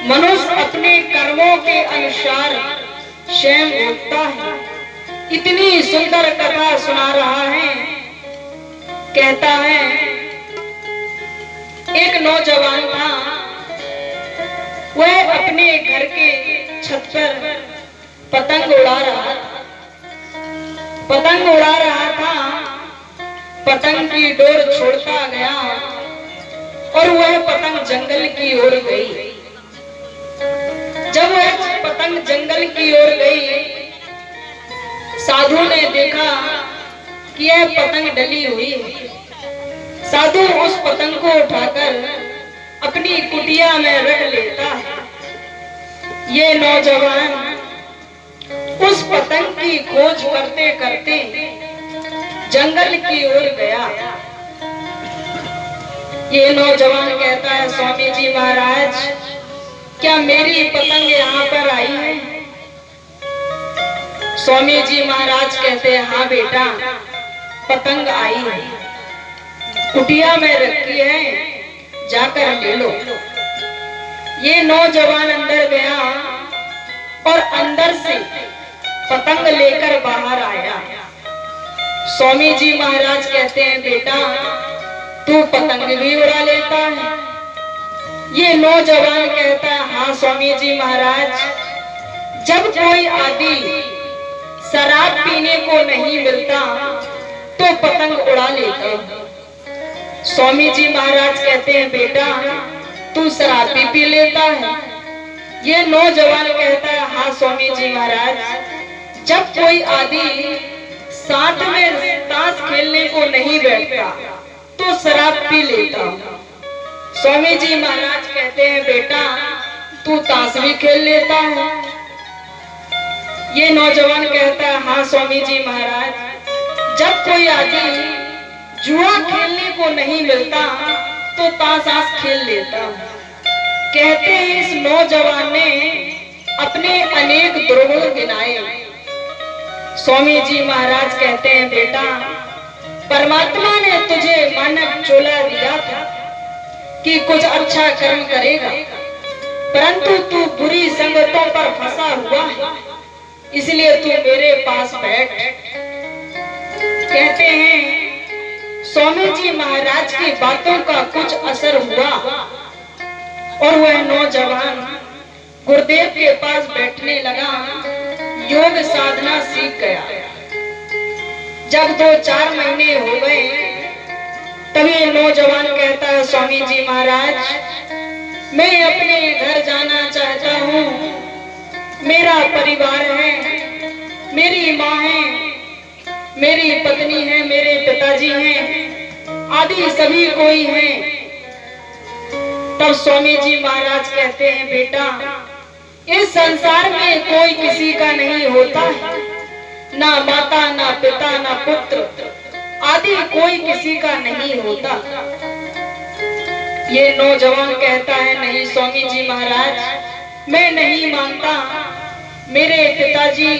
मनुष्य अपने कर्मों के अनुसार स्वयं भोगता है। इतनी सुंदर कथा सुना रहा है। कहता है एक नौजवान था, वह अपने घर के छत पर पतंग उड़ा रहा था। पतंग उड़ा रहा था, पतंग की डोर छोड़ता गया और वह पतंग जंगल की ओर गई। जब वह पतंग जंगल की ओर गई, साधु ने देखा कि यह पतंग डली हुई है। साधु उस पतंग को उठाकर अपनी कुटिया में रख लेता है। ये नौजवान उस पतंग की खोज करते करते जंगल की ओर गया। ये नौजवान कहता है, स्वामी जी महाराज, क्या मेरी पतंग यहाँ पर आई है? स्वामी जी महाराज कहते हैं, हाँ बेटा, पतंग आई है, कुटिया में रखी है, जाकर ले लो। ये नौजवान अंदर गया और अंदर से पतंग लेकर बाहर आया। स्वामी जी महाराज कहते हैं, बेटा तू पतंग भी उड़ा लेता है? ये नौजवान कहता है, हाँ स्वामी जी महाराज, जब कोई आदि शराब पीने को नहीं मिलता तो पतंग उड़ा लेता। स्वामी जी महाराज कहते हैं, बेटा तू शराब भी पी लेता है? ये नौजवान कहता है, हाँ स्वामी जी महाराज, जब कोई आदि साथ में ताश खेलने को नहीं बैठता तो शराब पी लेता। स्वामी जी महाराज कहते हैं, बेटा तू ताश भी खेल लेता है? ये नौजवान कहता है, हाँ स्वामी जी महाराज, जब कोई आदमी जुआ खेलने को नहीं मिलता तो ताश खेल लेता। कहते हैं इस नौजवान ने अपने अनेक दुर्गुण गिनाए। स्वामी जी महाराज कहते हैं, बेटा परमात्मा ने तुझे मानव चोला दिया था कि कुछ अच्छा कर्म करेगा, परंतु तू बुरी संगतों पर फंसा हुआ है, इसलिए तू मेरे पास बैठ। कहते हैं स्वामी जी महाराज की बातों का कुछ असर हुआ और वह नौजवान गुरुदेव के पास बैठने लगा, योग साधना सीख गया। जब 2-4 महीने हो गए, तभी नौजवान कहता है, स्वामी जी महाराज, मैं अपने घर जाना चाहता हूँ, मेरा परिवार है, मेरी माँ है, मेरी पत्नी है, मेरे पिताजी हैं, आदि सभी कोई हैं। तब स्वामी जी महाराज कहते हैं, बेटा इस संसार में कोई किसी का नहीं होता है, ना माता, ना पिता, ना पुत्र आदि कोई किसी का नहीं होता। ये नौजवान कहता है, नहीं स्वामी जी महाराज, मैं नहीं मानता, मेरे पिताजी,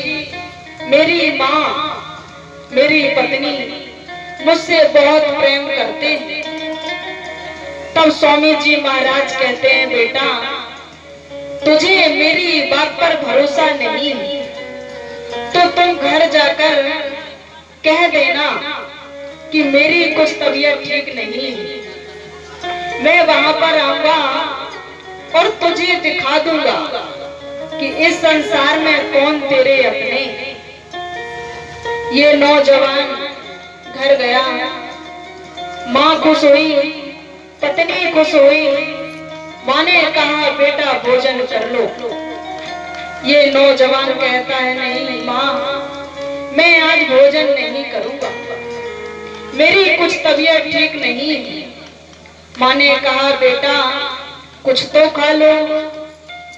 मेरी माँ, मेरी पत्नी मुझसे बहुत प्रेम करते हैं। तब स्वामी जी महाराज कहते हैं, बेटा तुझे मेरी बात पर भरोसा नहीं तो तुम घर जाकर कह देना कि मेरी कुछ तबीयत ठीक नहीं है। मैं वहां पर आऊंगा और तुझे दिखा दूंगा कि इस संसार में कौन तेरे अपने। ये नौजवान घर गया, माँ खुश हुई, पत्नी खुश हुई। माँ ने कहा, बेटा भोजन कर लो। ये नौजवान कहता है, नहीं माँ, मैं आज भोजन नहीं करूंगा, मेरी कुछ तबीयत ठीक नहीं है। माँ ने कहा, बेटा कुछ तो खा लो।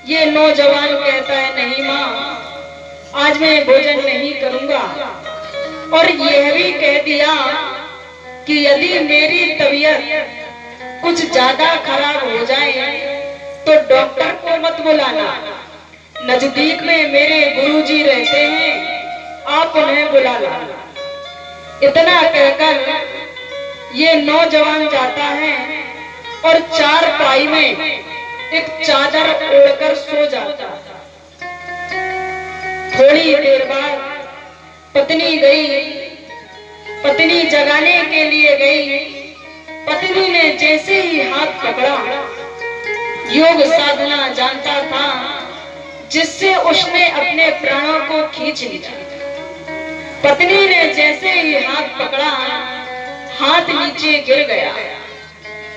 ये नौजवान कहता है, नहीं माँ, आज मैं भोजन नहीं करूंगा। और यह भी कह दिया कि यदि मेरी तबीयत कुछ ज्यादा खराब हो जाए तो डॉक्टर को मत बुलाना, नजदीक में मेरे गुरुजी रहते हैं, आप उन्हें बुला लाना। इतना कहकर ये नौजवान जाता है और 4 पाई में एक चादर ओढ़कर सो जाता। थोड़ी देर बाद पत्नी गई, पत्नी जगाने के लिए गई। पत्नी ने जैसे ही हाथ पकड़ा, योग साधना जानता था जिससे उसने अपने प्राणों को खींच लिया। पत्नी ने जैसे ही हाथ पकड़ा, हाथ नीचे गिर गया।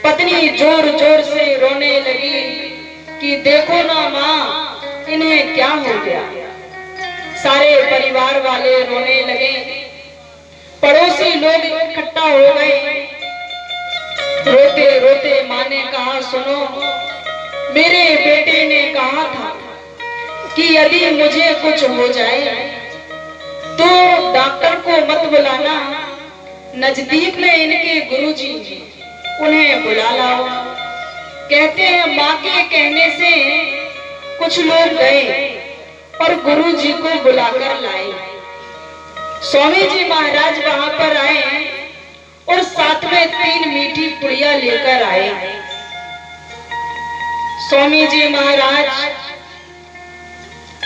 पत्नी जोर जोर से रोने लगी कि देखो ना माँ, इन्हें क्या हो गया। सारे परिवार वाले रोने लगे, पड़ोसी लोग इकट्ठा हो गए। रोते रोते माँ ने कहा, सुनो, मेरे बेटे ने कहा था कि यदि मुझे कुछ हो जाए तो डॉक्टर को मत बुलाना, नजदीक में इनके गुरुजी, उन्हें बुला लाओ। कहते हैं माँ के कहने से कुछ लोग गए और गुरुजी को बुलाकर लाए। स्वामी जी महाराज वहां पर आए और साथ में 3 मीठी पुड़िया लेकर आए। स्वामी जी महाराज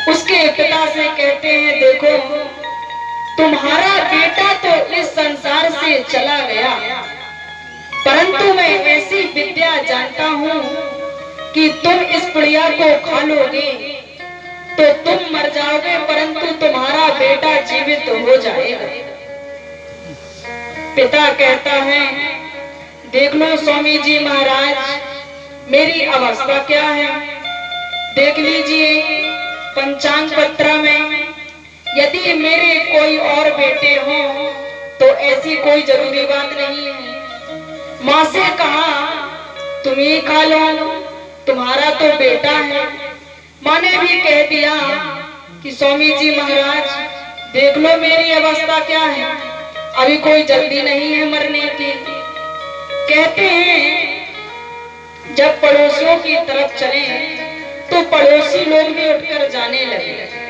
उसके पिता से कहते हैं, देखो तुम्हारा बेटा तो इस संसार से चला गया, परंतु मैं ऐसी विद्या जानता हूँ कि तुम इस पुड़िया को खा लोगे तो तुम मर जाओगे, परंतु तुम्हारा बेटा जीवित हो जाएगा। पिता कहता है, देख लो स्वामी जी महाराज, मेरी अवस्था क्या है, देख लीजिए पंचांग पत्र में। यदि मेरे कोई और बेटे हो तो ऐसी कोई जरूरी बात नहीं है। माँ से कहा तुम ही खा लो, तुम्हारा तो बेटा है। माँ ने भी कह दिया कि स्वामी जी महाराज देख लो मेरी अवस्था क्या है, अभी कोई जल्दी नहीं है मरने की। कहते हैं जब पड़ोसियों की तरफ चले तो पड़ोसी लोग भी उठकर जाने लगे।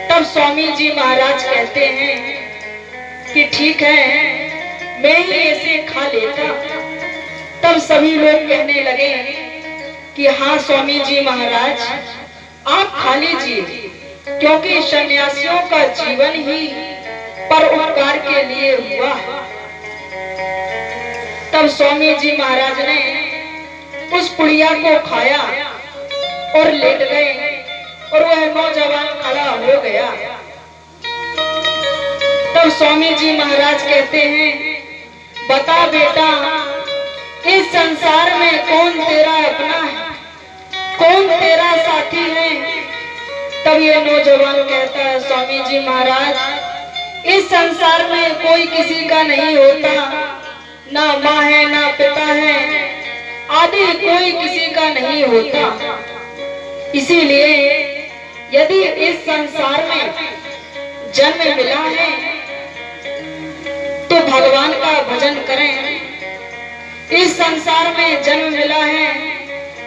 तब स्वामी जी महाराज कहते हैं कि ठीक है, मैं ही ऐसे खा लेता। तब सभी लोग कहने लगे कि हाँ स्वामी जी महाराज, आप खा लीजिए, क्योंकि सन्यासियों का जीवन ही परोपकार के लिए हुआ। तब स्वामी जी महाराज ने उस पुड़िया को खाया और लेट गए और वह नौजवान खड़ा हो गया। तब स्वामी जी महाराज कहते हैं, बता बेटा, इस संसार में कौन तेरा अपना है, कौन तेरा साथी है। तब ये नौजवान कहता है, स्वामी जी महाराज, इस संसार में कोई किसी का नहीं होता, ना माँ है ना पिता है, आदि कोई किसी का नहीं होता। इसीलिए यदि इस संसार में जन्म मिला है तो भगवान का भजन करें। इस संसार में जन्म मिला है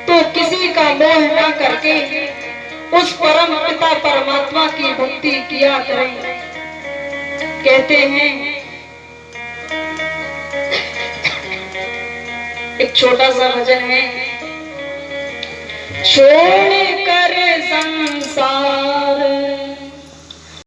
तो किसी का मोह न करके उस परम पिता परमात्मा की भक्ति किया करें। कहते हैं एक छोटा सा भजन है, छोड़ कर संसार